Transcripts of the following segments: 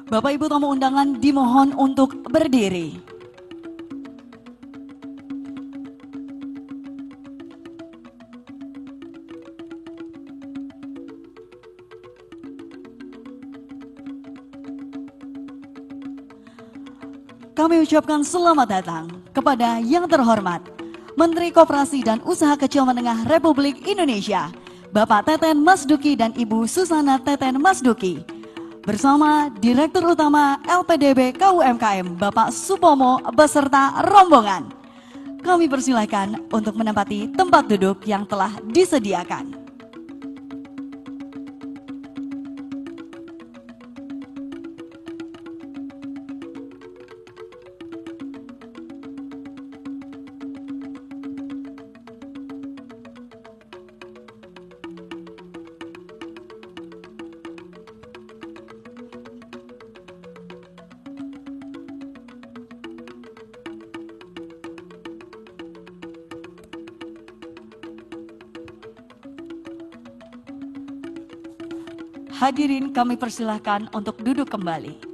Bapak Ibu tamu undangan dimohon untuk berdiri. Kami ucapkan selamat datang kepada yang terhormat Menteri Koperasi dan Usaha Kecil Menengah Republik Indonesia, Bapak Teten Masduki dan Ibu Susana Teten Masduki, bersama Direktur Utama LPDB KUMKM Bapak Supomo beserta rombongan. Kami persilakan untuk menempati tempat duduk yang telah disediakan. Hadirin kami persilahkan untuk duduk kembali.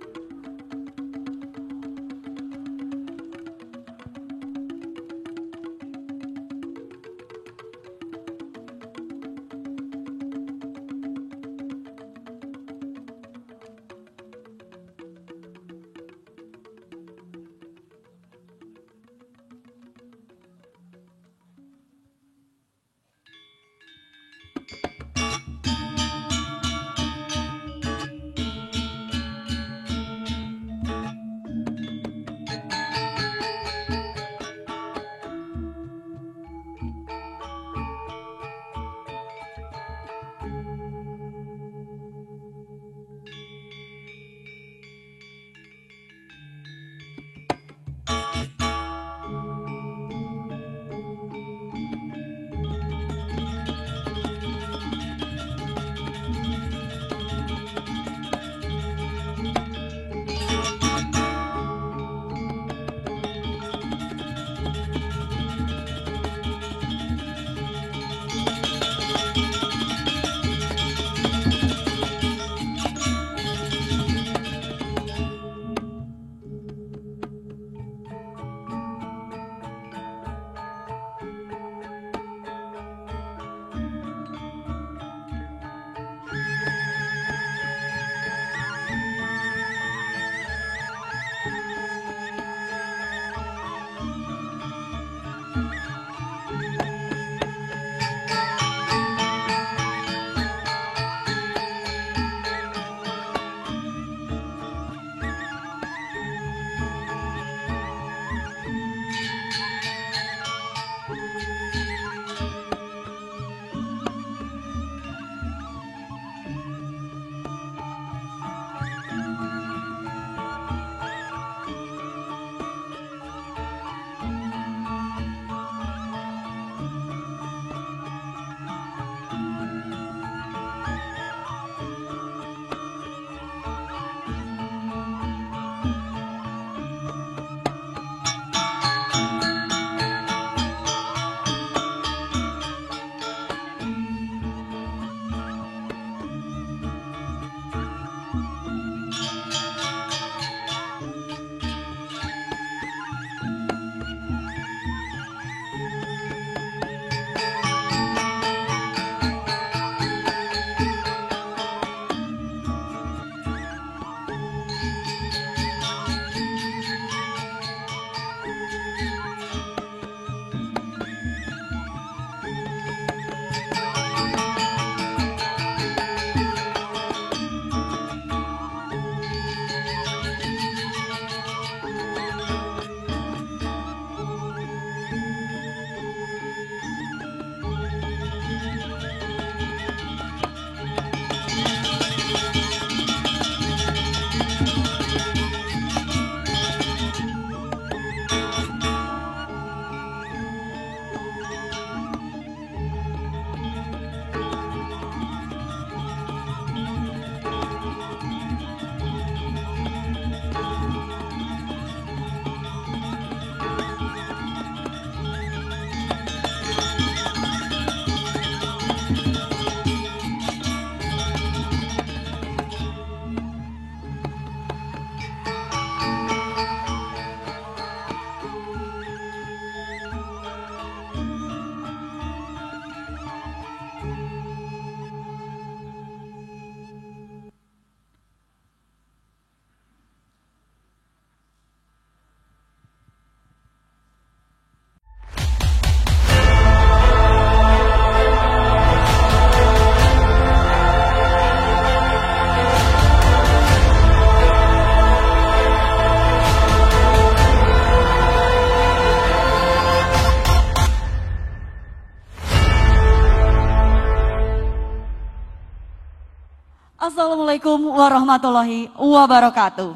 Assalamualaikum warahmatullahi wabarakatuh.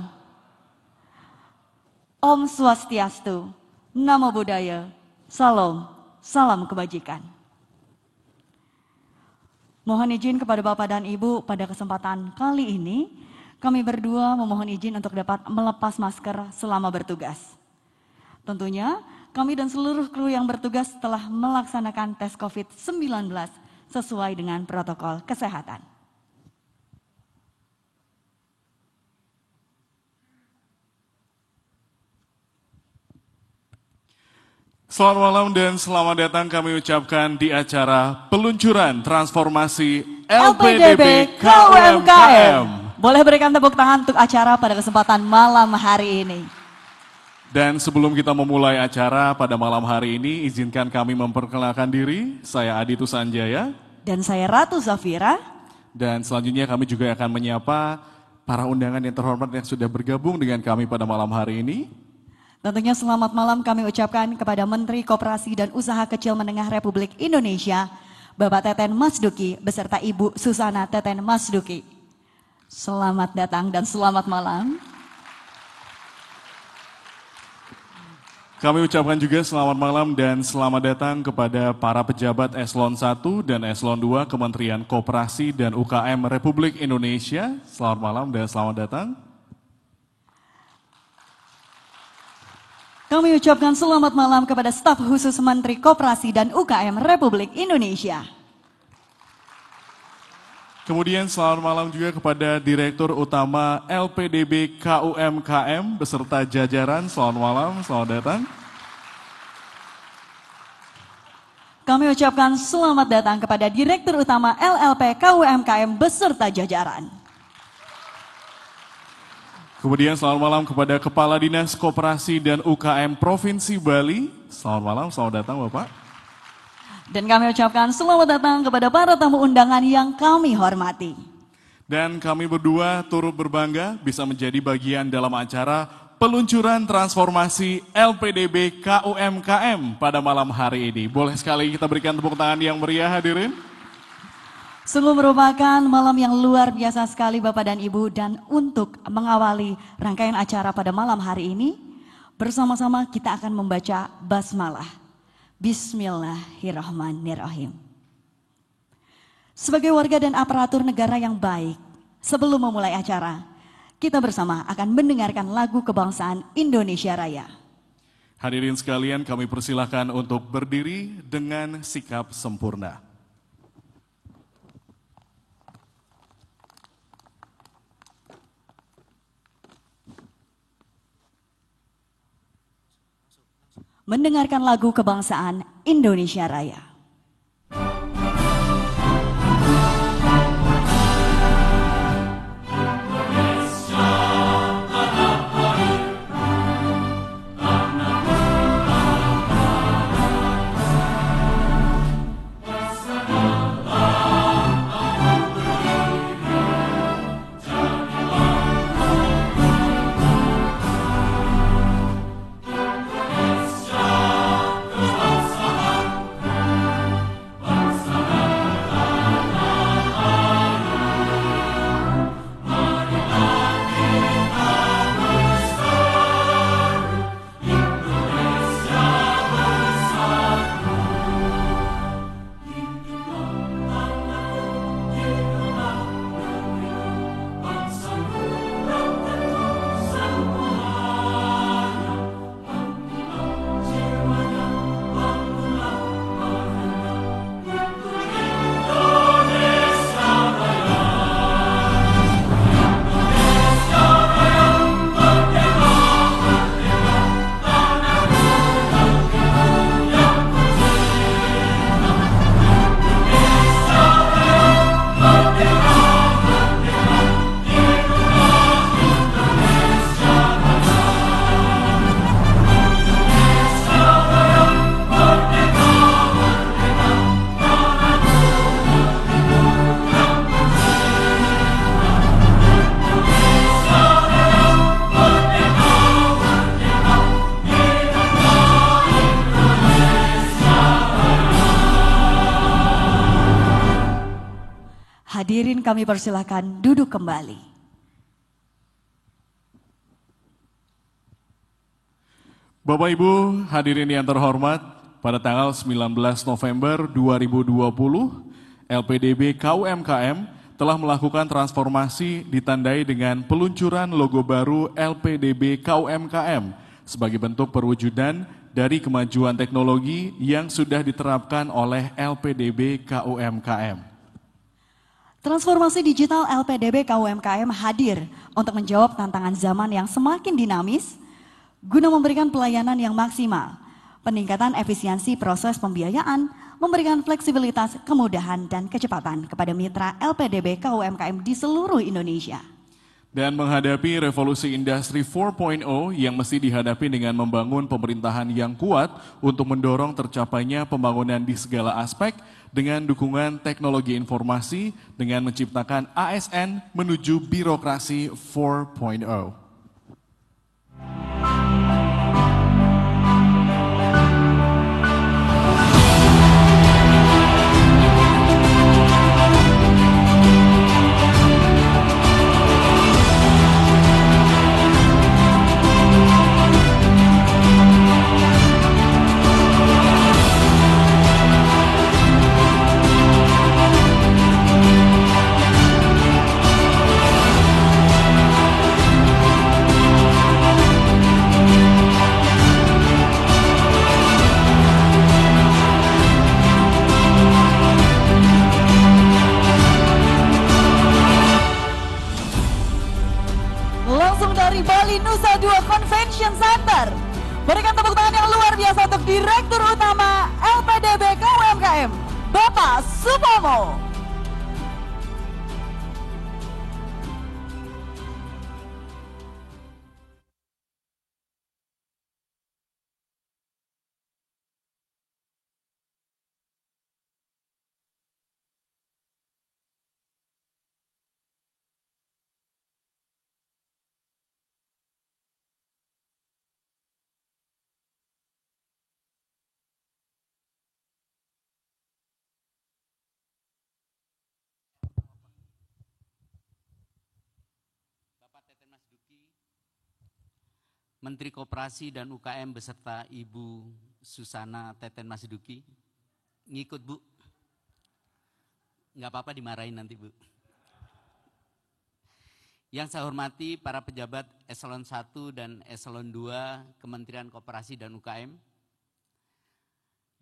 Om Swastiastu, Namo Buddhaya, Salam, salam kebajikan. Mohon izin kepada Bapak dan Ibu pada kesempatan kali ini, kami berdua memohon izin untuk dapat melepas masker selama bertugas. Tentunya, kami dan seluruh kru yang bertugas telah melaksanakan tes COVID-19 sesuai dengan protokol kesehatan. Selamat malam dan selamat datang kami ucapkan di acara peluncuran transformasi LPDB KUMKM. Boleh berikan tepuk tangan untuk acara pada kesempatan malam hari ini. Dan sebelum kita memulai acara pada malam hari ini, izinkan kami memperkenalkan diri. Saya Aditya Sanjaya. Dan saya Ratu Zafira. Dan selanjutnya kami juga akan menyapa para undangan yang terhormat yang sudah bergabung dengan kami pada malam hari ini. Tentunya selamat malam kami ucapkan kepada Menteri Koperasi dan Usaha Kecil Menengah Republik Indonesia, Bapak Teten Masduki beserta Ibu Susana Teten Masduki. Selamat datang dan selamat malam. Kami ucapkan juga selamat malam dan selamat datang kepada para pejabat Eselon 1 dan Eselon 2 Kementerian Koperasi dan UKM Republik Indonesia. Selamat malam dan selamat datang. Kami ucapkan selamat malam kepada staf khusus Menteri Koperasi dan UKM Republik Indonesia. Kemudian selamat malam juga kepada Direktur Utama LPDB KUMKM beserta jajaran. Selamat malam, selamat datang. Kami ucapkan selamat datang kepada Direktur Utama LLP KUMKM beserta jajaran. Kemudian selamat malam kepada Kepala Dinas Koperasi dan UKM Provinsi Bali. Selamat malam, selamat datang Bapak. Dan kami ucapkan selamat datang kepada para tamu undangan yang kami hormati. Dan kami berdua turut berbangga bisa menjadi bagian dalam acara peluncuran transformasi LPDB KUMKM pada malam hari ini. Boleh sekali kita berikan tepuk tangan yang meriah hadirin. Sungguh merupakan malam yang luar biasa sekali Bapak dan Ibu, dan untuk mengawali rangkaian acara pada malam hari ini, bersama-sama kita akan membaca basmalah. Bismillahirrahmanirrahim. Sebagai warga dan aparatur negara yang baik, sebelum memulai acara, kita bersama akan mendengarkan lagu kebangsaan Indonesia Raya. Hadirin sekalian, kami persilahkan untuk berdiri dengan sikap sempurna. Mendengarkan lagu kebangsaan Indonesia Raya. Hadirin kami persilahkan duduk kembali. Bapak Ibu hadirin yang terhormat, pada tanggal 19 November 2020, LPDB KUMKM telah melakukan transformasi ditandai dengan peluncuran logo baru LPDB KUMKM sebagai bentuk perwujudan dari kemajuan teknologi yang sudah diterapkan oleh LPDB KUMKM. Transformasi digital LPDB KUMKM hadir untuk menjawab tantangan zaman yang semakin dinamis guna memberikan pelayanan yang maksimal, peningkatan efisiensi proses pembiayaan, memberikan fleksibilitas, kemudahan, dan kecepatan kepada mitra LPDB KUMKM di seluruh Indonesia. Dan menghadapi revolusi industri 4.0 yang mesti dihadapi dengan membangun pemerintahan yang kuat untuk mendorong tercapainya pembangunan di segala aspek dengan dukungan teknologi informasi dengan menciptakan ASN menuju birokrasi 4.0. Bali Nusa Dua Convention Center. Berikan tepuk tangan yang luar biasa untuk Direktur Utama LPDB KUMKM, Bapak Supomo. Menteri Koperasi dan UKM beserta Ibu Susana Teten Masduki. Ngikut Bu? Nggak apa-apa dimarahin nanti Bu. Yang saya hormati para pejabat Eselon 1 dan Eselon 2 Kementerian Koperasi dan UKM.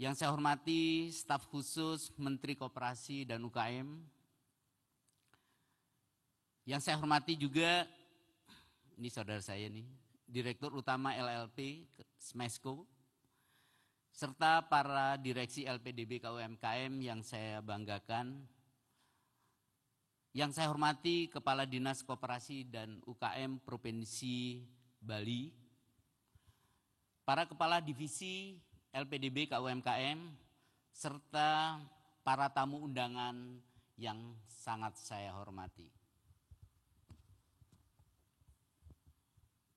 Yang saya hormati staf khusus Menteri Koperasi dan UKM. Yang saya hormati juga, ini saudara saya nih, Direktur Utama LLP Smesco, serta para direksi LPDB KUMKM yang saya banggakan. Yang saya hormati Kepala Dinas Koperasi dan UKM Provinsi Bali, para Kepala Divisi LPDB KUMKM, serta para tamu undangan yang sangat saya hormati.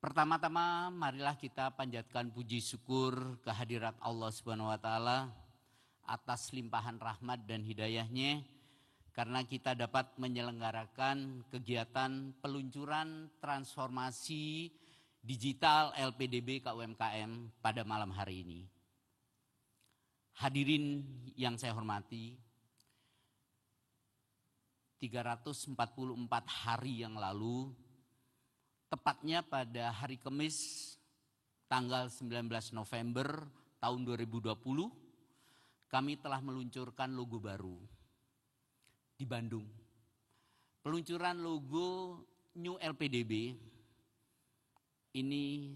Pertama-tama marilah kita panjatkan puji syukur kehadirat Allah Subhanahu wa taala atas limpahan rahmat dan hidayahnya karena kita dapat menyelenggarakan kegiatan peluncuran transformasi digital LPDB KUMKM pada malam hari ini. Hadirin yang saya hormati, 344 hari yang lalu, tepatnya pada hari Kamis tanggal 19 November tahun 2020, kami telah meluncurkan logo baru di Bandung. Peluncuran logo New LPDB ini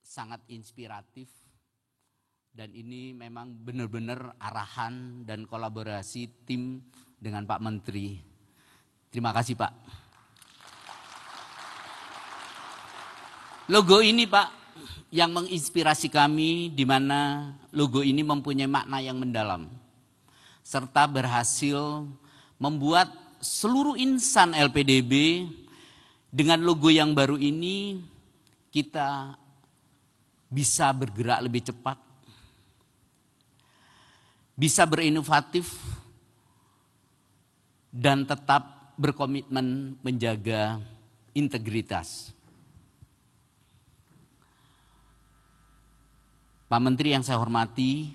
sangat inspiratif dan ini memang benar-benar arahan dan kolaborasi tim dengan Pak Menteri. Terima kasih Pak. Logo ini Pak yang menginspirasi kami, di mana logo ini mempunyai makna yang mendalam serta berhasil membuat seluruh insan LPDB dengan logo yang baru ini kita bisa bergerak lebih cepat, bisa berinovatif, dan tetap berkomitmen menjaga integritas. Pak Menteri yang saya hormati,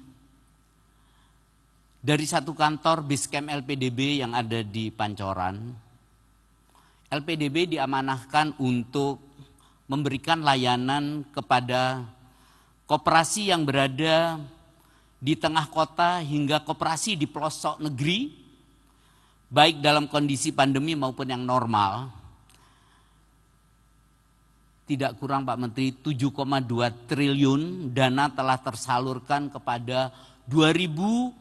dari satu kantor Biscam LPDB yang ada di Pancoran, LPDB diamanahkan untuk memberikan layanan kepada koperasi yang berada di tengah kota hingga koperasi di pelosok negeri, baik dalam kondisi pandemi maupun yang normal. Tidak kurang Pak Menteri 7,2 triliun dana telah tersalurkan kepada 2022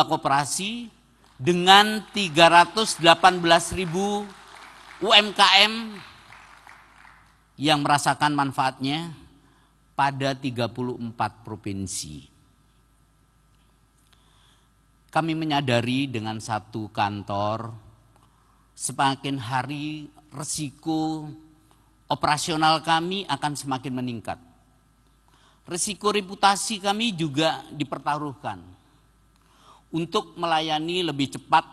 koperasi dengan 318.000 UMKM yang merasakan manfaatnya pada 34 provinsi. Kami menyadari dengan satu kantor, semakin hari resiko operasional kami akan semakin meningkat. Resiko reputasi kami juga dipertaruhkan untuk melayani lebih cepat,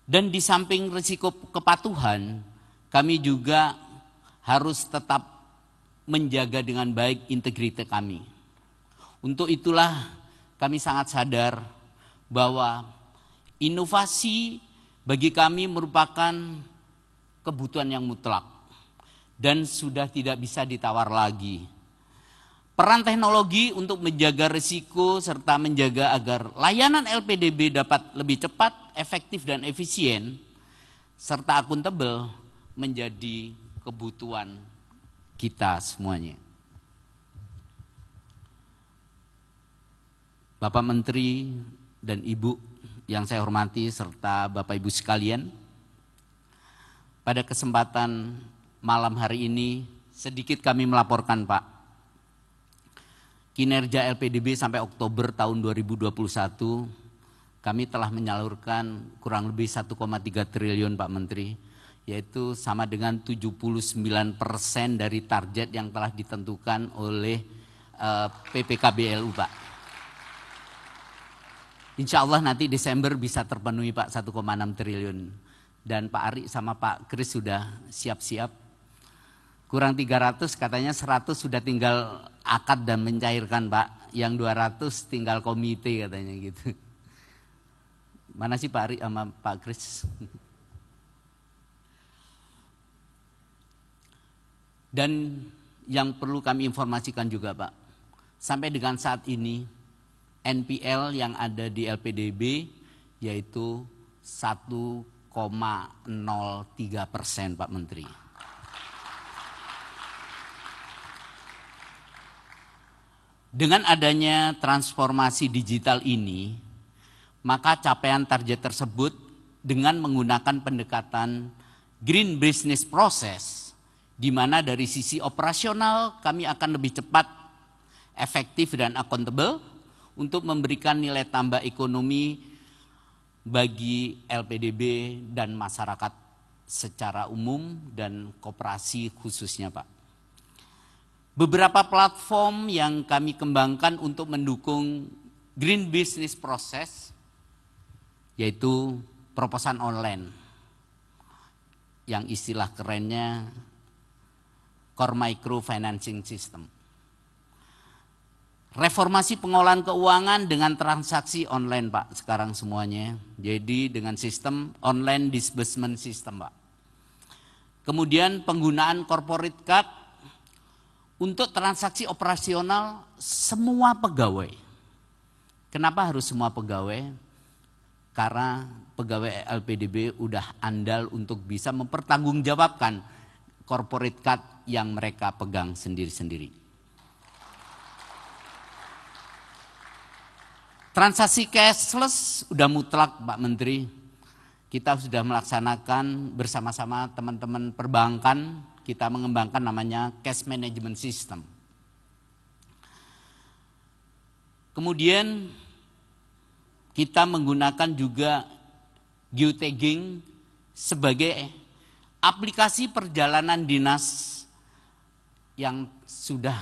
dan di samping resiko kepatuhan, kami juga harus tetap menjaga dengan baik integritas kami. Untuk itulah kami sangat sadar bahwa inovasi bagi kami merupakan kebutuhan yang mutlak dan sudah tidak bisa ditawar lagi. Peran teknologi untuk menjaga risiko serta menjaga agar layanan LPDB dapat lebih cepat, efektif dan efisien serta akuntabel menjadi kebutuhan kita semuanya. Bapak Menteri dan Ibu yang saya hormati serta Bapak Ibu sekalian, pada kesempatan malam hari ini sedikit kami melaporkan Pak, kinerja LPDB sampai Oktober tahun 2021 kami telah menyalurkan kurang lebih 1,3 triliun Pak Menteri, yaitu sama dengan 79% dari target yang telah ditentukan oleh PPKBLU Pak. Insya Allah nanti Desember bisa terpenuhi Pak 1,6 triliun. Dan Pak Ari sama Pak Kris sudah siap-siap. Kurang 300 katanya 100 sudah tinggal akad dan mencairkan Pak. Yang 200 tinggal komite katanya gitu. Mana sih Pak Ari sama Pak Kris? Dan yang perlu kami informasikan juga Pak, sampai dengan saat ini NPL yang ada di LPDB yaitu 1,03% Pak Menteri. Dengan adanya transformasi digital ini, maka capaian target tersebut dengan menggunakan pendekatan green business process, di mana dari sisi operasional kami akan lebih cepat, efektif dan akuntabel untuk memberikan nilai tambah ekonomi bagi LPDB dan masyarakat secara umum dan koperasi khususnya Pak. Beberapa platform yang kami kembangkan untuk mendukung green business process yaitu proposan online yang istilah kerennya Core Micro Financing System. Reformasi pengolahan keuangan dengan transaksi online Pak sekarang semuanya. Jadi dengan sistem online disbursement system Pak. Kemudian penggunaan corporate card untuk transaksi operasional semua pegawai. Kenapa harus semua pegawai? Karena pegawai LPDB udah andal untuk bisa mempertanggungjawabkan corporate card yang mereka pegang sendiri-sendiri. Transaksi cashless udah mutlak Pak Menteri. Kita sudah melaksanakan bersama-sama teman-teman perbankan, kita mengembangkan namanya cash management system. Kemudian kita menggunakan juga geotagging sebagai aplikasi perjalanan dinas yang sudah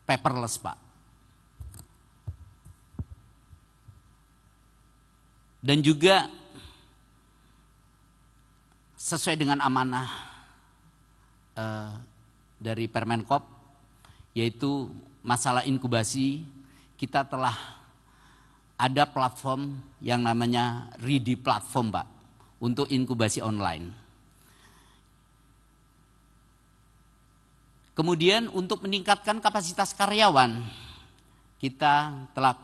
paperless Pak. Dan juga sesuai dengan amanah dari Permenkop, yaitu masalah inkubasi, kita telah ada platform yang namanya Ready Platform, Pak, untuk inkubasi online. Kemudian untuk meningkatkan kapasitas karyawan, kita telah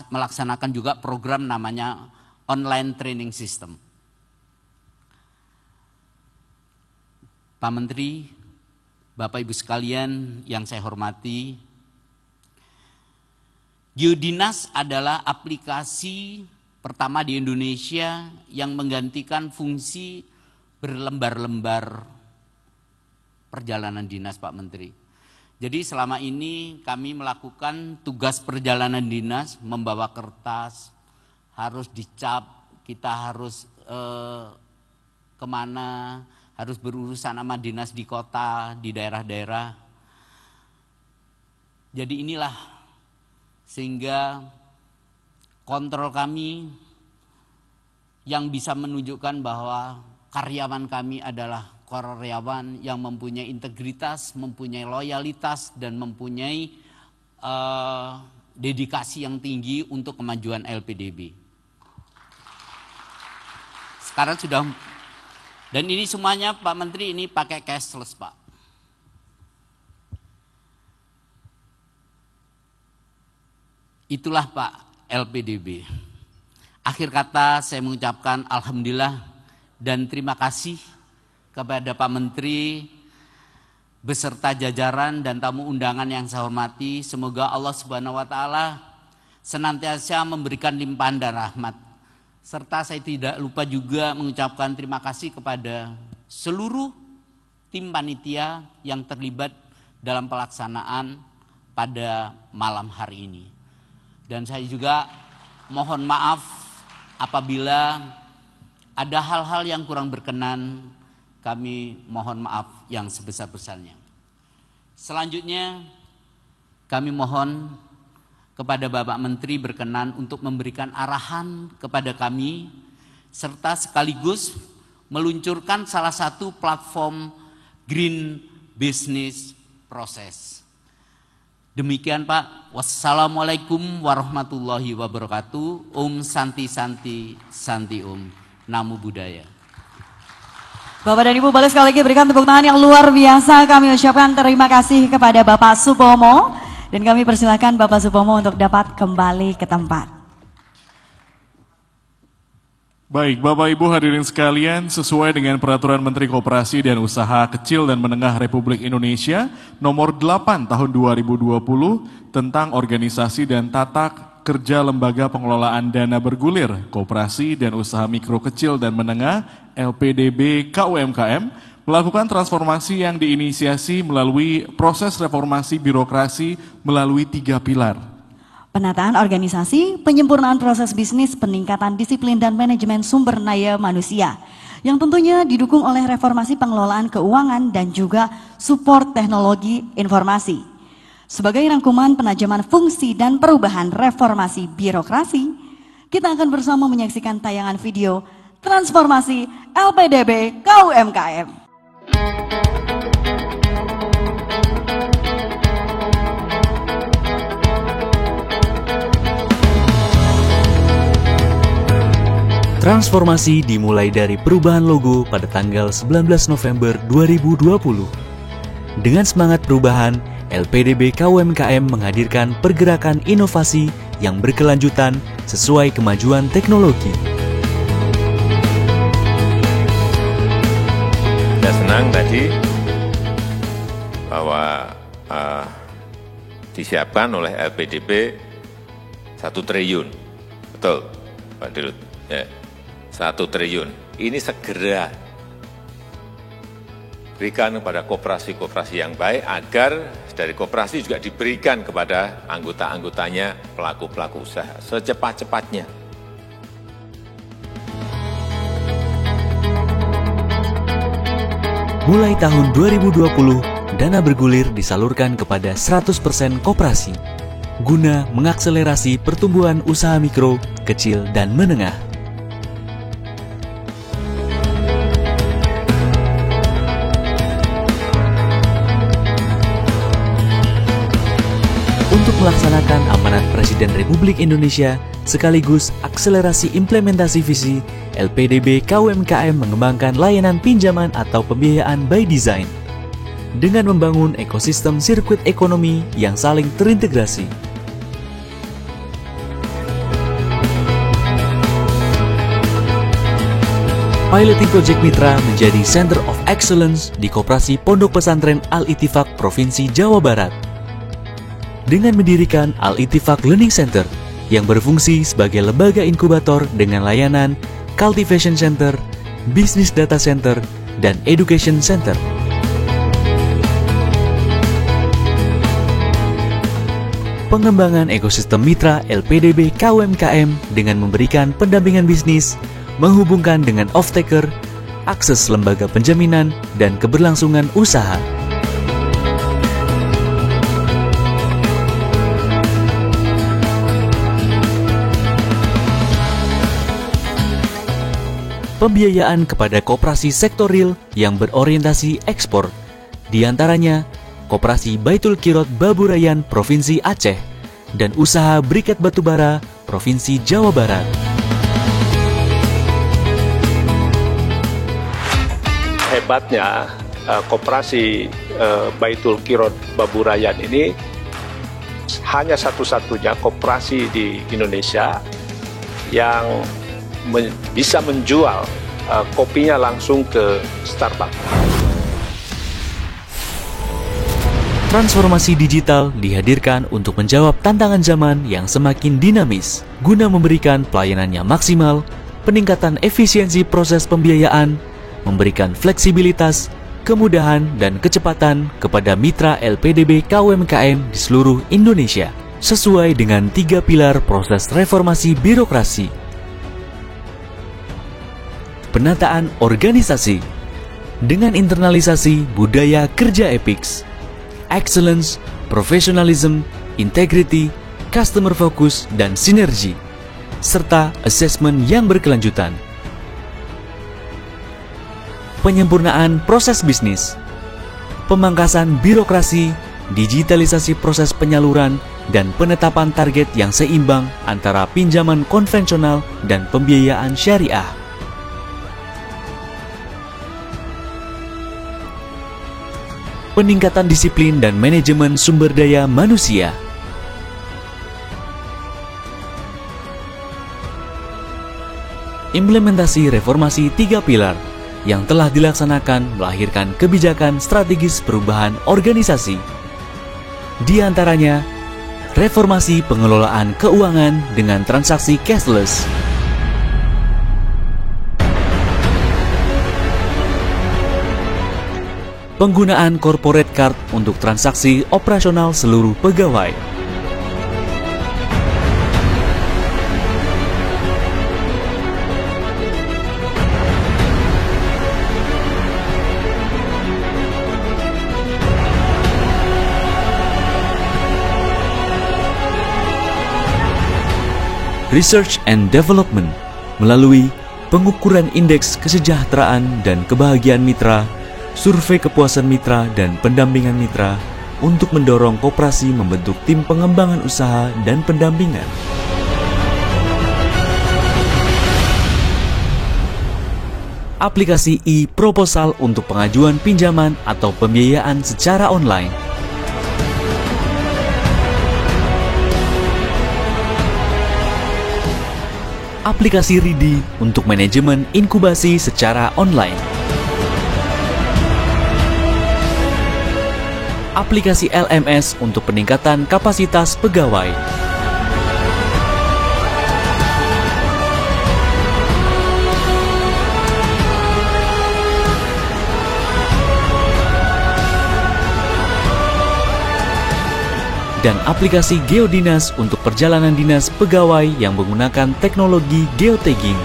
melaksanakan juga program namanya Online Training System. Pak Menteri, Bapak Ibu sekalian yang saya hormati, GeoDinas adalah aplikasi pertama di Indonesia yang menggantikan fungsi berlembar-lembar perjalanan dinas, Pak Menteri. Jadi selama ini kami melakukan tugas perjalanan dinas, membawa kertas, harus dicap, kita harus kemana, harus berurusan sama dinas di kota, di daerah-daerah. Jadi inilah sehingga kontrol kami yang bisa menunjukkan bahwa karyawan kami adalah karyawan yang mempunyai integritas, mempunyai loyalitas, dan mempunyai dedikasi yang tinggi untuk kemajuan LPDB. Sekarang sudah. Dan ini semuanya Pak Menteri ini pakai cashless, Pak. Itulah Pak LPDB. Akhir kata saya mengucapkan alhamdulillah dan terima kasih kepada Pak Menteri beserta jajaran dan tamu undangan yang saya hormati. Semoga Allah Subhanahu wa taala senantiasa memberikan limpahan dan rahmat. Serta saya tidak lupa juga mengucapkan terima kasih kepada seluruh tim panitia yang terlibat dalam pelaksanaan pada malam hari ini. Dan saya juga mohon maaf apabila ada hal-hal yang kurang berkenan, kami mohon maaf yang sebesar-besarnya. Selanjutnya kami mohon kepada Bapak Menteri berkenan untuk memberikan arahan kepada kami serta sekaligus meluncurkan salah satu platform Green Business Process. Demikian Pak. Wassalamualaikum warahmatullahi wabarakatuh. Om Santi Santi Santi Om. Namo Buddhaya. Bapak dan Ibu, boleh sekali lagi berikan tepuk tangan yang luar biasa. Kami ucapkan terima kasih kepada Bapak Supomo. Dan kami persilakan Bapak Supomo untuk dapat kembali ke tempat. Baik, Bapak Ibu hadirin sekalian, sesuai dengan Peraturan Menteri Koperasi dan Usaha Kecil dan Menengah Republik Indonesia nomor 8 tahun 2020 tentang organisasi dan tata kerja lembaga pengelolaan dana bergulir, koperasi dan usaha mikro kecil dan menengah, LPDB KUMKM, melakukan transformasi yang diinisiasi melalui proses reformasi birokrasi melalui 3 pilar. Penataan organisasi, penyempurnaan proses bisnis, peningkatan disiplin dan manajemen sumber daya manusia, yang tentunya didukung oleh reformasi pengelolaan keuangan dan juga support teknologi informasi. Sebagai rangkuman penajaman fungsi dan perubahan reformasi birokrasi, kita akan bersama menyaksikan tayangan video transformasi LPDB KUMKM. Transformasi dimulai dari perubahan logo pada tanggal 19 November 2020. Dengan semangat perubahan, LPDB KUMKM menghadirkan pergerakan inovasi yang berkelanjutan sesuai kemajuan teknologi. Saya senang tadi bahwa disiapkan oleh LPDB 1 triliun. Betul, Pak Dirut. Ya. 1 triliun. Ini segera berikan kepada koperasi-koperasi yang baik agar dari koperasi juga diberikan kepada anggota-anggotanya, pelaku-pelaku usaha secepat-cepatnya. Mulai tahun 2020, dana bergulir disalurkan kepada 100% koperasi guna mengakselerasi pertumbuhan usaha mikro, kecil, dan menengah. melaksanakan amanat Presiden Republik Indonesia sekaligus akselerasi implementasi visi LPDB KUMKM mengembangkan layanan pinjaman atau pembiayaan by design dengan membangun ekosistem sirkuit ekonomi yang saling terintegrasi. Piloting Project Mitra menjadi Center of Excellence di Koperasi Pondok Pesantren Al-Ittifaq Provinsi Jawa Barat. Dengan mendirikan Al-Ittifaq Learning Center yang berfungsi sebagai lembaga inkubator dengan layanan Cultivation Center, Business Data Center, dan Education Center. Pengembangan ekosistem mitra LPDB KUMKM dengan memberikan pendampingan bisnis, menghubungkan dengan off-taker, akses lembaga penjaminan, dan keberlangsungan usaha. Pembiayaan kepada koperasi sektor real yang berorientasi ekspor, diantaranya Koperasi Baitul Qirot Baburayan Provinsi Aceh dan Usaha Briket Batubara Provinsi Jawa Barat. Hebatnya koperasi Baitul Qirot Baburayan ini hanya satu-satunya koperasi di Indonesia yang bisa menjual kopinya langsung ke Starbucks. Transformasi digital dihadirkan untuk menjawab tantangan zaman yang semakin dinamis guna memberikan pelayanan yang maksimal, peningkatan efisiensi proses pembiayaan, memberikan fleksibilitas, kemudahan, dan kecepatan kepada mitra LPDB KUMKM di seluruh Indonesia, sesuai dengan 3 pilar proses reformasi birokrasi. Penataan organisasi dengan internalisasi budaya kerja EPIX, excellence, professionalism, integrity, customer focus, dan sinergi, serta asesmen yang berkelanjutan. Penyempurnaan proses bisnis, pemangkasan birokrasi, digitalisasi proses penyaluran, dan penetapan target yang seimbang antara pinjaman konvensional dan pembiayaan syariah. Peningkatan disiplin dan manajemen sumber daya manusia. Implementasi reformasi 3 pilar yang telah dilaksanakan melahirkan kebijakan strategis perubahan organisasi. Di antaranya, reformasi pengelolaan keuangan dengan transaksi cashless, penggunaan corporate card untuk transaksi operasional seluruh pegawai, research and development melalui pengukuran indeks kesejahteraan dan kebahagiaan mitra, survei kepuasan mitra, dan pendampingan mitra untuk mendorong koperasi membentuk tim pengembangan usaha dan pendampingan. Aplikasi e-proposal untuk pengajuan pinjaman atau pembiayaan secara online. Aplikasi RIDI untuk manajemen inkubasi secara online. Aplikasi LMS untuk peningkatan kapasitas pegawai. Dan aplikasi Geodinas untuk perjalanan dinas pegawai yang menggunakan teknologi geotagging.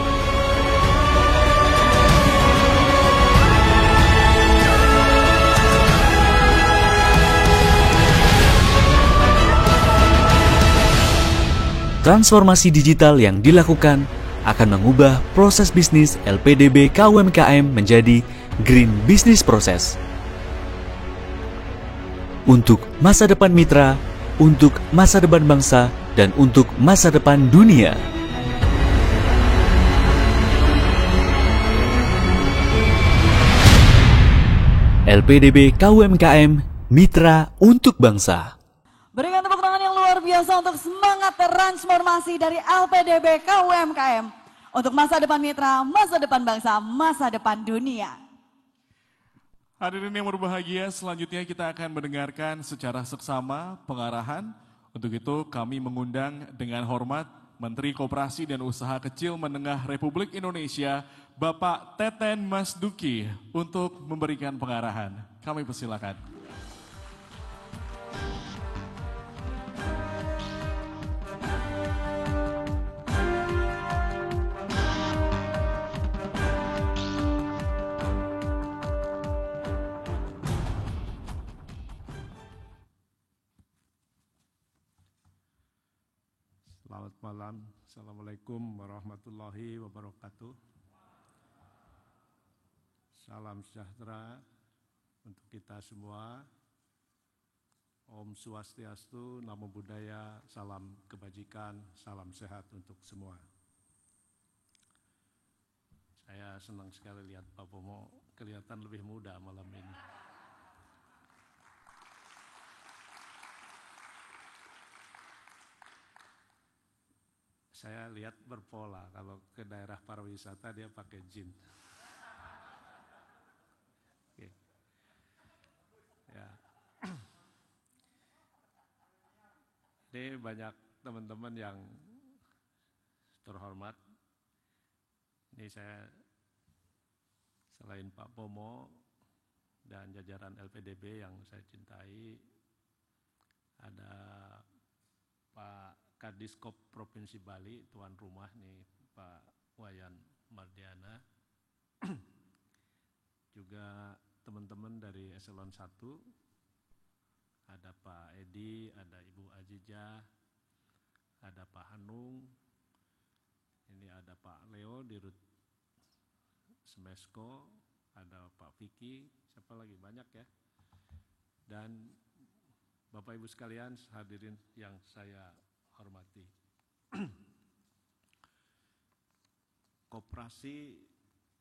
Transformasi digital yang dilakukan akan mengubah proses bisnis LPDB KUMKM menjadi Green Business Process. Untuk masa depan mitra, untuk masa depan bangsa dan untuk masa depan dunia. LPDB KUMKM, Mitra untuk Bangsa. Berikan tepuk tangan yang luar biasa untuk semangat transformasi dari LPDB KUMKM untuk masa depan mitra, masa depan bangsa, masa depan dunia. Hadirin yang berbahagia, selanjutnya kita akan mendengarkan secara seksama pengarahan. Untuk itu kami mengundang dengan hormat Menteri Koperasi dan Usaha Kecil Menengah Republik Indonesia, Bapak Teten Masduki, untuk memberikan pengarahan. Kami persilakan. Selamat malam, Assalamualaikum warahmatullahi wabarakatuh. Salam sejahtera untuk kita semua. Om Swastiastu, Namo Buddhaya, salam kebajikan, salam sehat untuk semua. Saya senang sekali lihat Pak Pomo kelihatan lebih muda malam ini. Saya lihat berpola, kalau ke daerah pariwisata dia pakai jin. Oke. Ya. Ini banyak teman-teman yang terhormat. Ini saya selain Pak Pomo dan jajaran LPDB yang saya cintai, ada Pak Kadiskop Provinsi Bali, tuan rumah nih Pak Wayan Mardiana, juga teman-teman dari Eselon 1, ada Pak Edi, ada Ibu Ajijah, ada Pak Hanung, ini ada Pak Leo di Rut Semesko, ada Pak Vicky, siapa lagi, banyak ya, dan Bapak Ibu sekalian hadirin yang saya hormati. Koperasi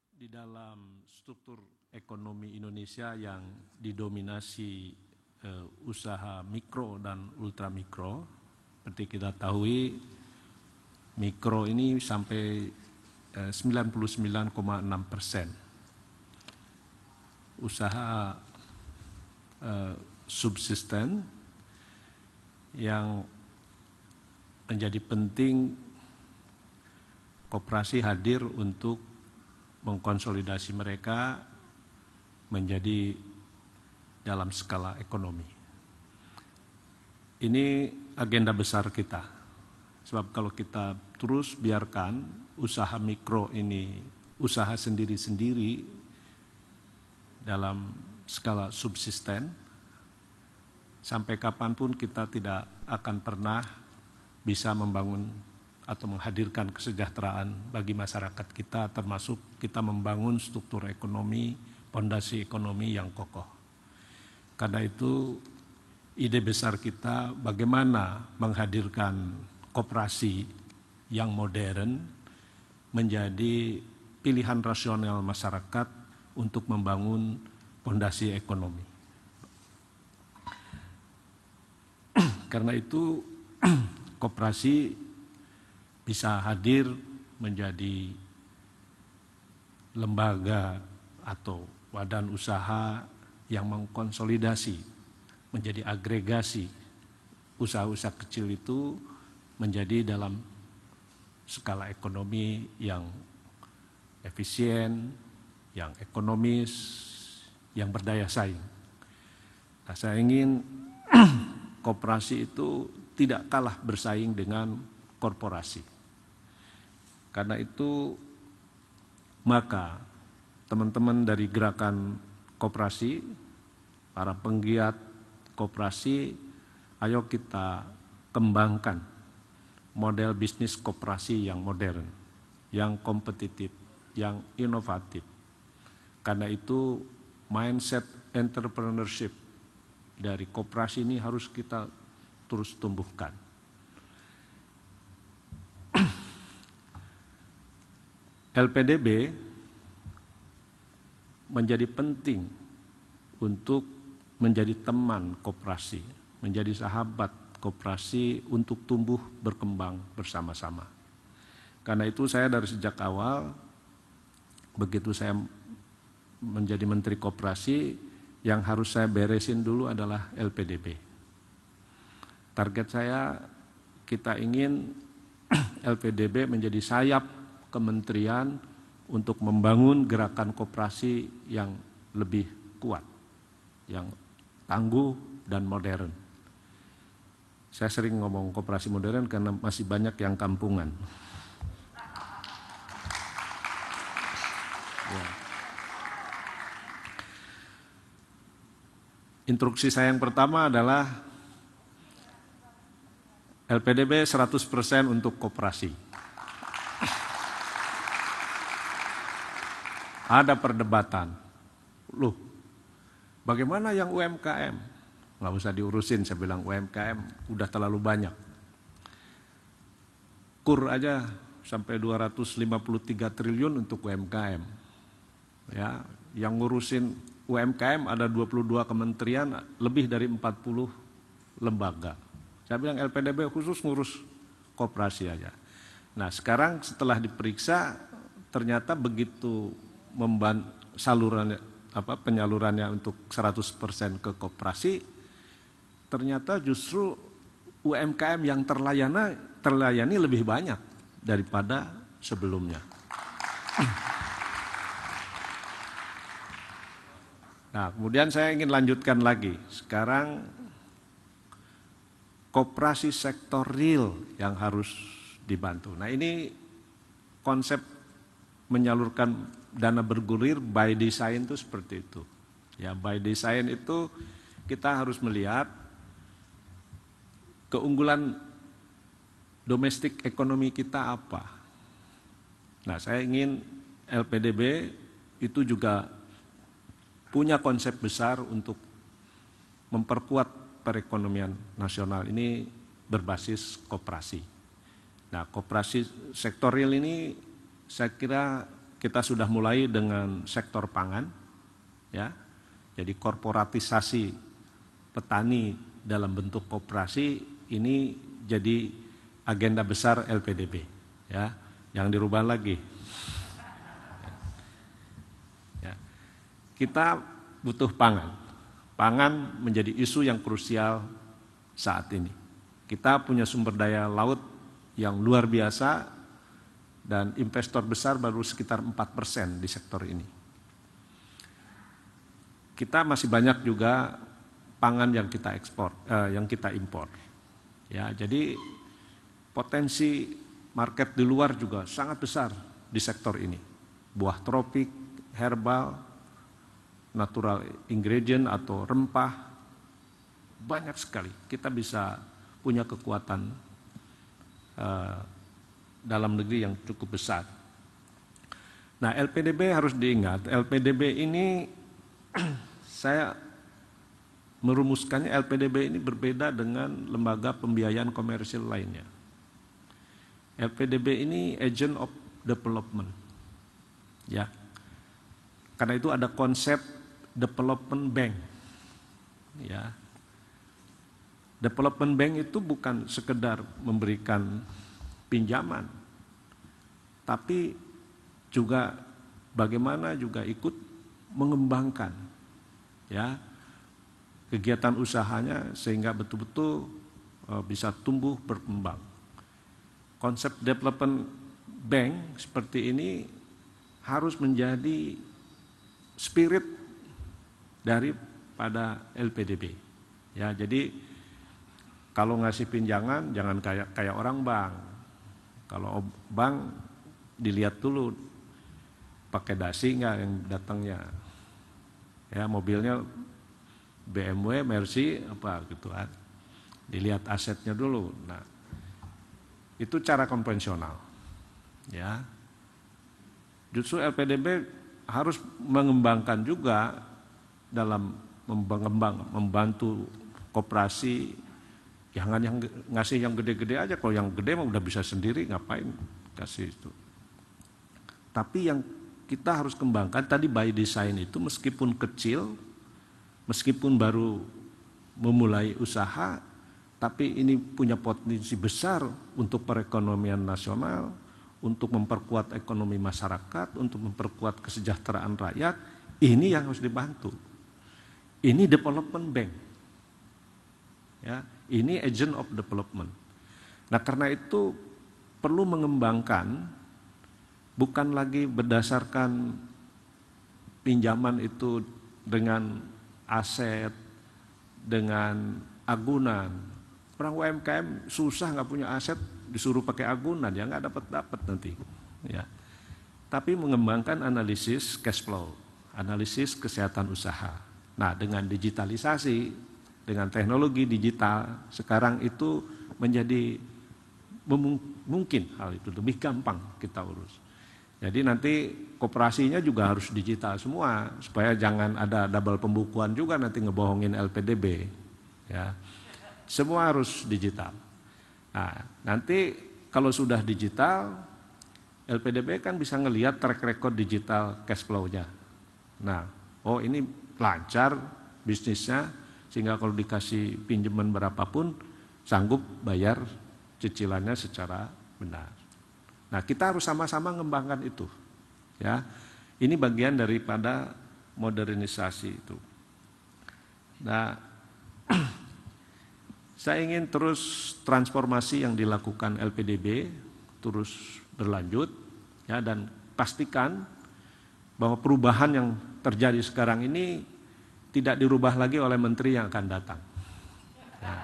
di dalam struktur ekonomi Indonesia yang didominasi usaha mikro dan ultramikro, seperti kita tahu, mikro ini sampai 99,6%. Usaha subsisten yang menjadi penting koperasi hadir untuk mengkonsolidasi mereka menjadi dalam skala ekonomi. Ini agenda besar kita. Sebab kalau kita terus biarkan usaha mikro ini, usaha sendiri-sendiri dalam skala subsisten, sampai kapanpun kita tidak akan pernah bisa membangun atau menghadirkan kesejahteraan bagi masyarakat kita, termasuk kita membangun struktur ekonomi, fondasi ekonomi yang kokoh. Karena itu ide besar kita bagaimana menghadirkan koperasi yang modern menjadi pilihan rasional masyarakat untuk membangun fondasi ekonomi. Karena itu koperasi bisa hadir menjadi lembaga atau badan usaha yang mengkonsolidasi, menjadi agregasi usaha-usaha kecil itu menjadi dalam skala ekonomi yang efisien, yang ekonomis, yang berdaya saing. Nah, saya ingin koperasi itu tidak kalah bersaing dengan korporasi. Karena itu maka teman-teman dari gerakan koperasi, para penggiat koperasi, ayo kita kembangkan model bisnis koperasi yang modern, yang kompetitif, yang inovatif. Karena itu mindset entrepreneurship dari koperasi ini harus kita terus tumbuhkan. LPDB menjadi penting untuk menjadi teman koperasi, menjadi sahabat koperasi untuk tumbuh berkembang bersama-sama. Karena itu saya dari sejak awal, begitu saya menjadi Menteri Koperasi, yang harus saya beresin dulu adalah LPDB. Target saya, kita ingin LPDB menjadi sayap kementerian untuk membangun gerakan koperasi yang lebih kuat, yang tangguh dan modern. Saya sering ngomong koperasi modern karena masih banyak yang kampungan. Ya. Instruksi saya yang pertama adalah LPDB 100% untuk koperasi. Ada perdebatan, loh bagaimana yang UMKM? Nggak usah diurusin, saya bilang UMKM udah terlalu banyak. KUR aja sampai 253 triliun untuk UMKM. Ya, yang ngurusin UMKM ada 22 kementerian, lebih dari 40 lembaga. Saya bilang LPDB khusus ngurus koperasi aja. Nah sekarang setelah diperiksa, ternyata begitu penyalurannya untuk 100% ke koperasi, ternyata justru UMKM yang terlayani lebih banyak daripada sebelumnya. Nah, kemudian saya ingin lanjutkan lagi. Sekarang koperasi sektor real yang harus dibantu. Nah, ini konsep menyalurkan dana bergulir by design itu seperti itu. Ya, by design itu kita harus melihat keunggulan domestik ekonomi kita apa. Nah, saya ingin LPDB itu juga punya konsep besar untuk memperkuat perekonomian nasional ini berbasis koperasi. Nah, koperasi sektor real ini saya kira kita sudah mulai dengan sektor pangan, ya. Jadi korporatisasi petani dalam bentuk koperasi ini jadi agenda besar LPDB, ya. Yang dirubah lagi. Ya. Kita butuh pangan. Pangan menjadi isu yang krusial saat ini. Kita punya sumber daya laut yang luar biasa dan investor besar baru sekitar 4% di sektor ini. Kita masih banyak juga pangan yang kita ekspor, yang kita impor. Ya, jadi potensi market di luar juga sangat besar di sektor ini. Buah tropik, herbal, natural ingredient atau rempah, banyak sekali. Kita bisa punya kekuatan dalam negeri yang cukup besar. Nah, LPDB harus diingat, LPDB ini saya merumuskannya, LPDB ini berbeda dengan lembaga pembiayaan komersil lainnya. LPDB ini agent of development. Ya. Karena itu ada konsep development bank. Ya. Development bank itu bukan sekedar memberikan pinjaman, tapi juga bagaimana juga ikut mengembangkan, ya, kegiatan usahanya sehingga betul-betul bisa tumbuh berkembang. Konsep development bank seperti ini harus menjadi spirit daripada LPDB. Ya, jadi kalau ngasih pinjangan jangan kayak orang bank. Kalau bank dilihat dulu pakai dasi nggak yang datangnya. Ya, mobilnya BMW, Mercy apa gitu kan. Dilihat asetnya dulu. Nah, itu cara konvensional. Ya. Justru LPDB harus mengembangkan juga dalam membantu koperasi Jangan yang ngasih yang gede-gede aja, kalau yang gede mah udah bisa sendiri, ngapain kasih itu. Tapi yang kita harus kembangkan tadi by design itu meskipun kecil, meskipun baru memulai usaha, tapi ini punya potensi besar untuk perekonomian nasional, untuk memperkuat ekonomi masyarakat, untuk memperkuat kesejahteraan rakyat, ini yang harus dibantu. Ini development bank. Ya, ini agent of development. Nah, karena itu perlu mengembangkan bukan lagi berdasarkan pinjaman itu dengan aset, dengan agunan. Orang UMKM susah nggak punya aset, disuruh pakai agunan, ya nggak dapat nanti. Ya. Tapi mengembangkan analisis cash flow, analisis kesehatan usaha. Nah, dengan digitalisasi, dengan teknologi digital, sekarang itu menjadi mungkin hal itu lebih gampang kita urus. Jadi nanti koperasinya juga harus digital semua, supaya jangan ada double pembukuan juga nanti ngebohongin LPDB. Ya. Semua harus digital. Nah, nanti kalau sudah digital, LPDB kan bisa ngelihat track record digital cash flow-nya. Nah, oh ini lancar bisnisnya, sehingga kalau dikasih pinjaman berapapun sanggup bayar cicilannya secara benar. Nah, kita harus sama-sama mengembangkan itu. Ya, ini bagian daripada modernisasi itu. Nah, saya ingin terus transformasi yang dilakukan LPDB terus berlanjut, ya, dan pastikan bahwa perubahan yang terjadi sekarang ini tidak dirubah lagi oleh menteri yang akan datang. Ya.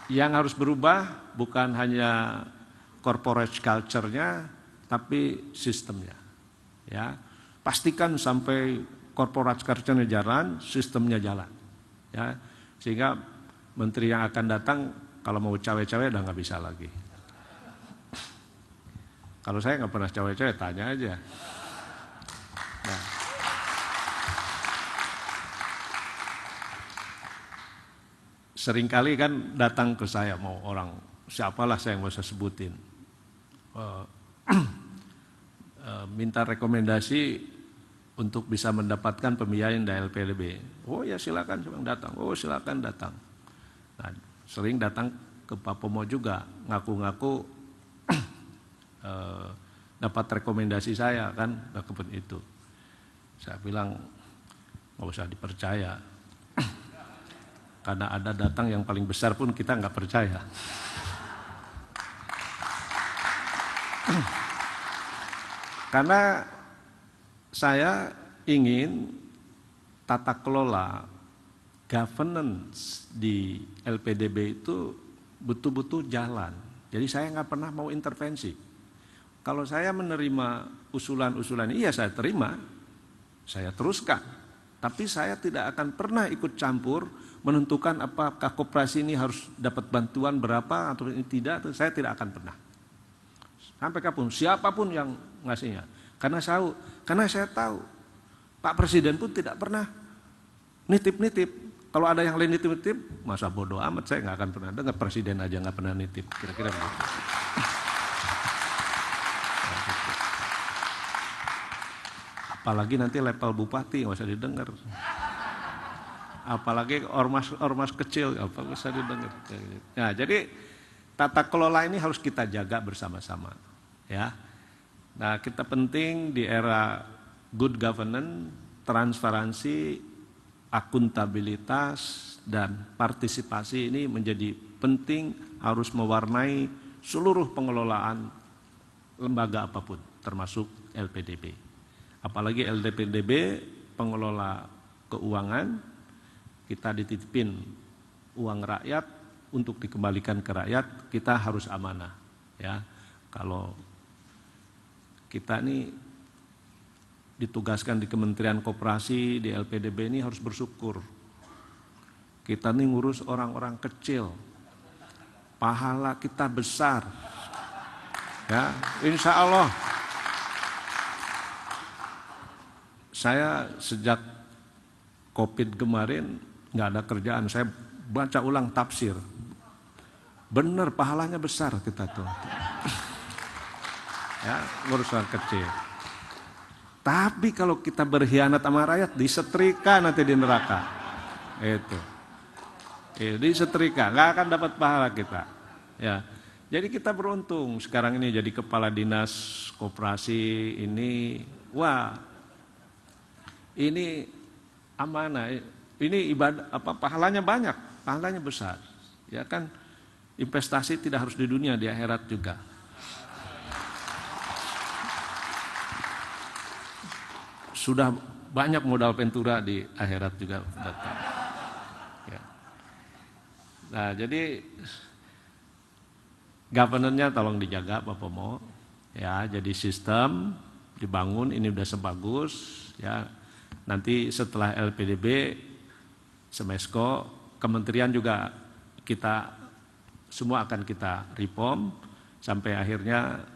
Yang harus berubah bukan hanya corporate culture-nya, tapi sistemnya. Ya, pastikan sampai corporate culture-nya jalan, sistemnya jalan. Ya, sehingga menteri yang akan datang kalau mau cawe-cawe udah nggak bisa lagi. Kalau saya nggak pernah cawe-cawe, tanya aja. Nah. Seringkali kan datang ke saya, mau orang siapalah saya nggak usah sebutin, minta rekomendasi untuk bisa mendapatkan pembiayaan dari LPDB. Oh ya silakan datang. Oh silakan datang. Nah, sering datang ke Pak Pomo juga, ngaku-ngaku dapat rekomendasi saya kan, dapat itu. Saya bilang nggak usah dipercaya, karena ada datang yang paling besar pun kita nggak percaya. Karena saya ingin tata kelola governance di LPDB itu betul-betul jalan. Jadi saya nggak pernah mau intervensi. Kalau saya menerima usulan-usulan, iya saya terima, saya teruskan. Tapi saya tidak akan pernah ikut campur menentukan apakah koperasi ini harus dapat bantuan berapa atau ini tidak, saya tidak akan pernah. Sampai kapan, siapapun yang ngasihnya. Karena saya tahu, Pak Presiden pun tidak pernah nitip-nitip. Kalau ada yang lain nitip-nitip, masa bodoh amat, saya nggak akan pernah dengar. Presiden aja nggak pernah nitip, kira-kira begitu. Apalagi nanti level bupati, nggak usah didengar. Apalagi ormas kecil, apa bisa didengar. Nah, jadi tata kelola ini harus kita jaga bersama-sama, ya. Nah, kita penting di era good governance, transparansi, akuntabilitas dan partisipasi ini menjadi penting, harus mewarnai seluruh pengelolaan lembaga apapun, termasuk LPDB. Apalagi LPDB pengelola keuangan, kita dititipin uang rakyat untuk dikembalikan ke rakyat, kita harus amanah. Ya, kalau kita ini ditugaskan di Kementerian Koperasi, di LPDB ini harus bersyukur. Kita ini ngurus orang-orang kecil, pahala kita besar. Ya, insya Allah. Saya sejak COVID kemarin nggak ada kerjaan, saya baca ulang tafsir. Bener, pahalanya besar kita tuh. Ya, urusan kecil. Tapi kalau kita berkhianat sama rakyat, disetrika nanti di neraka. Itu. Disetrika, nggak akan dapat pahala kita. Ya. Jadi kita beruntung sekarang ini jadi kepala dinas koperasi ini, wah, ini amanah, ini ibadah, pahalanya banyak, pahalanya besar. Ya kan, investasi tidak harus di dunia, di akhirat juga. Sudah banyak modal ventura di akhirat juga datang. Ya. Nah, jadi governance-nya tolong dijaga Pak Pomo. Ya, jadi sistem dibangun ini udah sebagus ya. Nanti setelah LPDB, Semesko, kementerian juga kita semua akan kita reform sampai akhirnya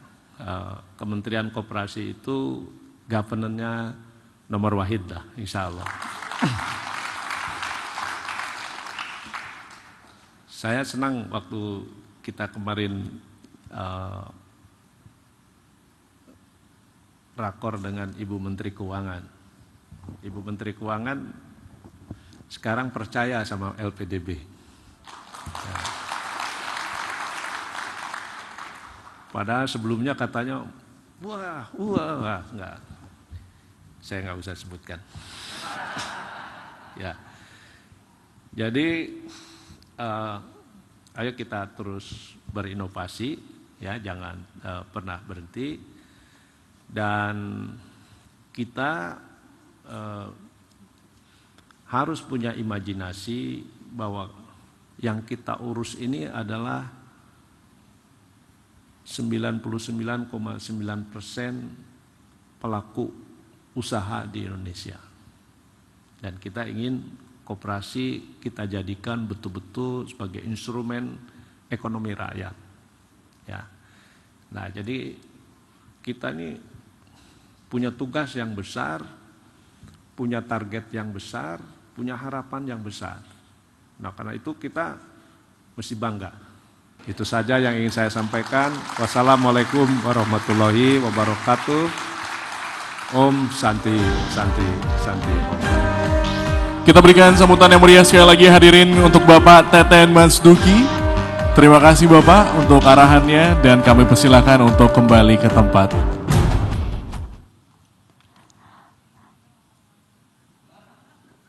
Kementerian Koperasi itu governance-nya nomor wahid lah, insya Allah. Saya senang waktu kita kemarin rakor dengan Ibu Menteri Keuangan. Ibu Menteri Keuangan sekarang percaya sama LPDB. Ya. Padahal sebelumnya katanya, wah, enggak. Saya nggak usah sebutkan. Ya, jadi ayo kita terus berinovasi, ya, jangan pernah berhenti, dan kita harus punya imajinasi bahwa yang kita urus ini adalah 99,9% pelaku usaha di Indonesia. Dan kita ingin koperasi kita jadikan betul-betul sebagai instrumen ekonomi rakyat. Ya. Nah, jadi kita ini punya tugas yang besar, punya target yang besar, punya harapan yang besar. Nah, karena itu kita mesti bangga. Itu saja yang ingin saya sampaikan. Wassalamualaikum warahmatullahi wabarakatuh. Om Santi, Santi, Santi. Kita berikan sambutan yang meriah sekali lagi hadirin untuk Bapak Teten Mas Duki. Terima kasih Bapak untuk arahannya dan kami persilakan untuk kembali ke tempat.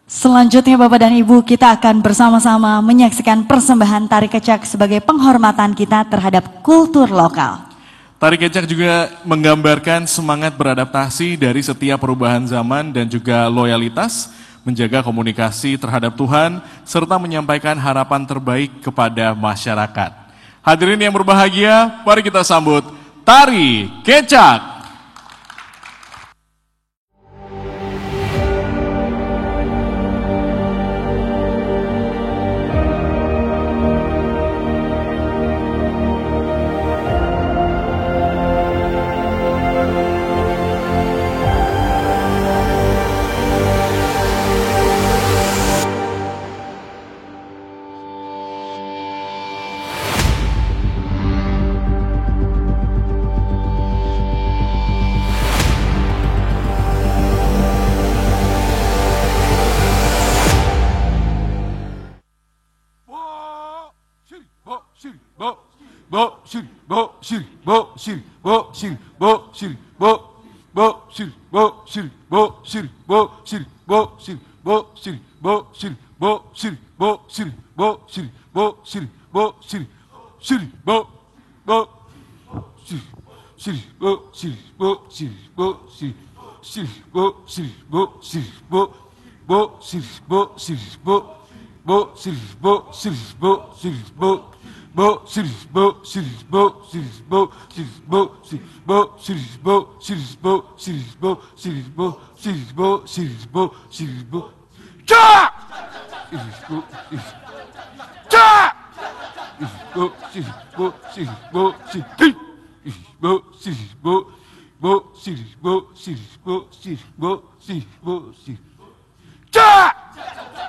Selanjutnya Bapak dan Ibu, kita akan bersama-sama menyaksikan persembahan tari kecak sebagai penghormatan kita terhadap kultur lokal. Tari kecak juga menggambarkan semangat beradaptasi dari setiap perubahan zaman dan juga loyalitas, menjaga komunikasi terhadap Tuhan, serta menyampaikan harapan terbaik kepada masyarakat. Hadirin yang berbahagia, mari kita sambut Tari Kecak.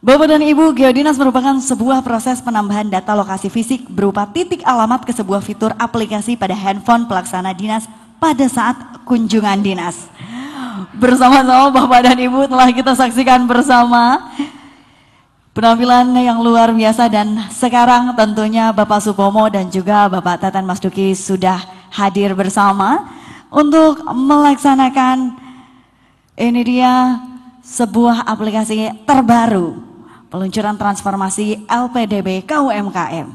Bapak dan Ibu, Geodinas merupakan sebuah proses penambahan data lokasi fisik berupa titik alamat ke sebuah fitur aplikasi pada handphone pelaksana dinas pada saat kunjungan dinas. Bersama-sama Bapak dan Ibu telah kita saksikan bersama penampilan yang luar biasa, dan sekarang tentunya Bapak Supomo dan juga Bapak Teten Mas Duki sudah hadir bersama untuk melaksanakan ini dia sebuah aplikasi terbaru peluncuran transformasi LPDB KUMKM.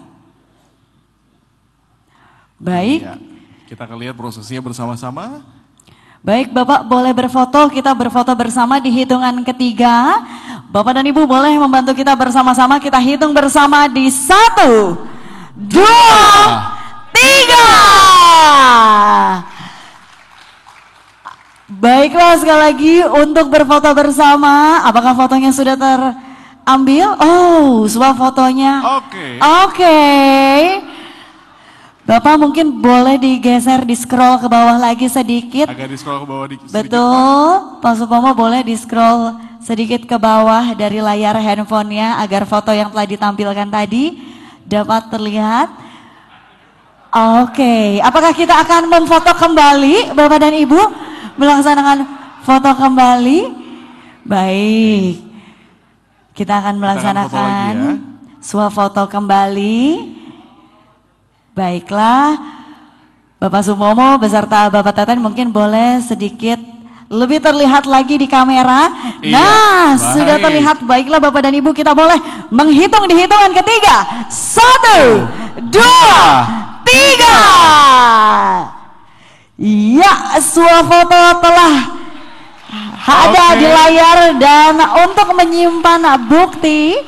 Baik. Ya, kita akan lihat prosesnya bersama-sama. Baik, Bapak boleh berfoto, kita berfoto bersama di hitungan ketiga. Bapak dan Ibu boleh membantu kita bersama-sama, kita hitung bersama di 1, 2, 3. Baiklah, sekali lagi untuk berfoto bersama, apakah fotonya sudah terambil? Oh, sebuah fotonya. Oke. Bapak mungkin boleh digeser, di scroll ke bawah lagi sedikit. Agak di scroll ke bawah sedikit. Betul, Pak Supomo boleh di scroll sedikit ke bawah dari layar handphonenya agar foto yang telah ditampilkan tadi dapat terlihat. Oke, apakah kita akan memfoto kembali Bapak dan Ibu? Melaksanakan foto kembali? Baik, kita akan melaksanakan swafoto kembali. Baiklah, Bapak Supomo beserta Bapak Teten mungkin boleh sedikit lebih terlihat lagi di kamera. Nah, sudah terlihat. Baiklah Bapak dan Ibu, kita boleh menghitung di hitungan ketiga. 1, 2, 3. Ya, swafoto telah ada di layar, dan untuk menyimpan bukti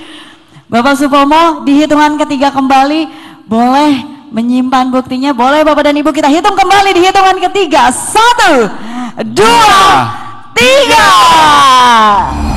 Bapak Supomo di hitungan ketiga kembali boleh menyimpan buktinya. Boleh Bapak dan Ibu, kita hitung kembali di hitungan ketiga. 1, 2, 3.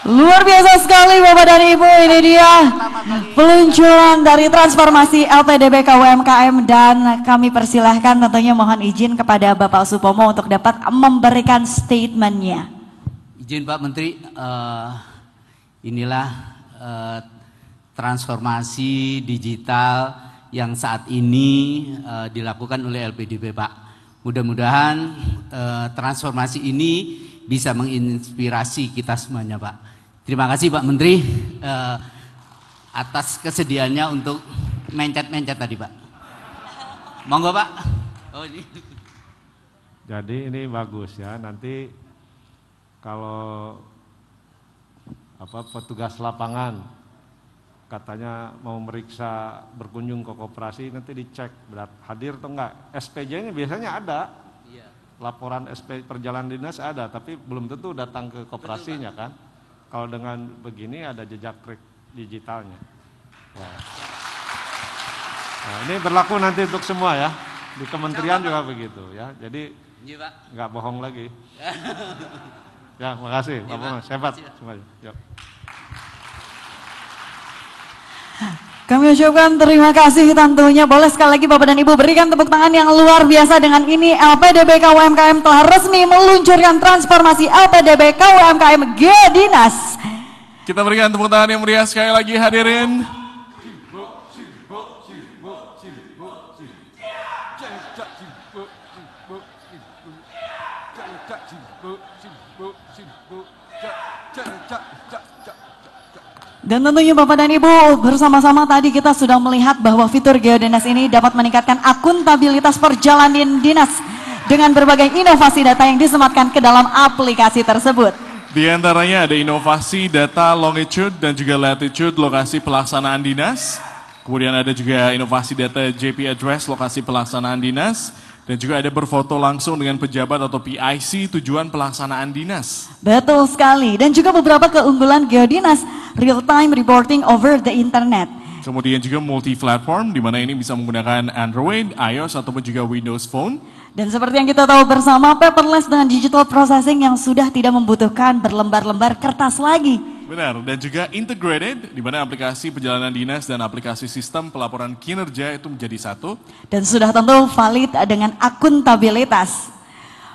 Luar biasa sekali Bapak dan Ibu, ini dia peluncuran dari transformasi LPDB KUMKM, dan kami persilahkan tentunya mohon izin kepada Bapak Supomo untuk dapat memberikan statementnya. Izin Pak Menteri, inilah transformasi digital yang saat ini dilakukan oleh LPDB Pak. Mudah-mudahan transformasi ini bisa menginspirasi kita semuanya Pak. Terima kasih Pak Menteri atas kesediaannya untuk mencet-mencet tadi Pak. Monggo Pak. Oh, ini. Jadi ini bagus ya, nanti kalau petugas lapangan katanya mau meriksa berkunjung ke koperasi, nanti dicek berat hadir atau enggak. SPJ-nya biasanya ada. Laporan SP perjalanan dinas ada, tapi belum tentu datang ke koperasinya kan. Kalau dengan begini ada jejak digitalnya. Nah, ini berlaku nanti untuk semua ya. Di kementerian juga begitu ya. Jadi nggak bohong lagi. Ya, makasih Pak Purnas. Hebat semuanya. Yuk. Kami ucapkan terima kasih tentunya. Boleh sekali lagi Bapak dan Ibu berikan tepuk tangan yang luar biasa. Dengan ini LPDB KUMKM telah resmi meluncurkan transformasi LPDB KUMKM Geodinas. Kita berikan tepuk tangan yang meriah sekali lagi, hadirin. Dan tentunya Bapak dan Ibu, bersama-sama tadi kita sudah melihat bahwa fitur Geodinas ini dapat meningkatkan akuntabilitas perjalanan dinas dengan berbagai inovasi data yang disematkan ke dalam aplikasi tersebut. Di antaranya ada inovasi data longitude dan juga latitude lokasi pelaksanaan dinas. Kemudian ada juga inovasi data JP address lokasi pelaksanaan dinas. Dan juga ada berfoto langsung dengan pejabat atau PIC tujuan pelaksanaan dinas. Betul sekali. Dan juga beberapa keunggulan Geodinas, real time reporting over the internet. Kemudian juga multi-platform, di mana ini bisa menggunakan Android, iOS, ataupun juga Windows Phone. Dan seperti yang kita tahu bersama, paperless dengan digital processing yang sudah tidak membutuhkan berlembar-lembar kertas lagi. Benar, dan juga integrated, di mana aplikasi perjalanan dinas dan aplikasi sistem pelaporan kinerja itu menjadi satu. Dan sudah tentu valid dengan akuntabilitas.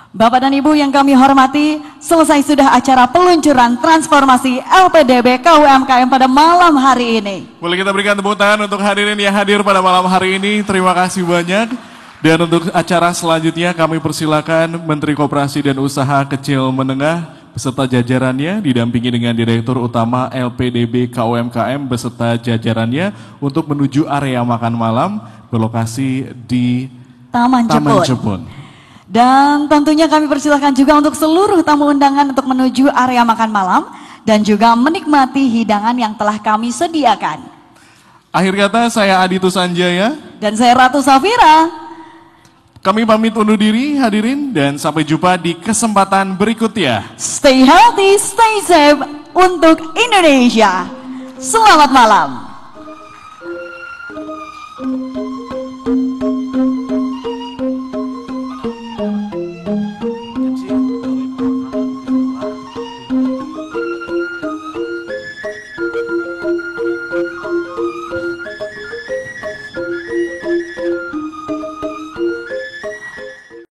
Bapak dan Ibu yang kami hormati, selesai sudah acara peluncuran transformasi LPDB KUMKM pada malam hari ini. Boleh kita berikan tepuk tangan untuk hadirin yang hadir pada malam hari ini, terima kasih banyak. Dan untuk acara selanjutnya kami persilakan Menteri Koperasi dan Usaha Kecil Menengah beserta jajarannya didampingi dengan Direktur Utama LPDB KUMKM beserta jajarannya untuk menuju area makan malam berlokasi di Taman Jepun. Dan tentunya kami persilakan juga untuk seluruh tamu undangan untuk menuju area makan malam dan juga menikmati hidangan yang telah kami sediakan. Akhir kata saya Adito Sanjaya dan saya Ratu Safira. Kami pamit undur diri hadirin dan sampai jumpa di kesempatan berikutnya. Stay healthy, stay safe untuk Indonesia. Selamat malam.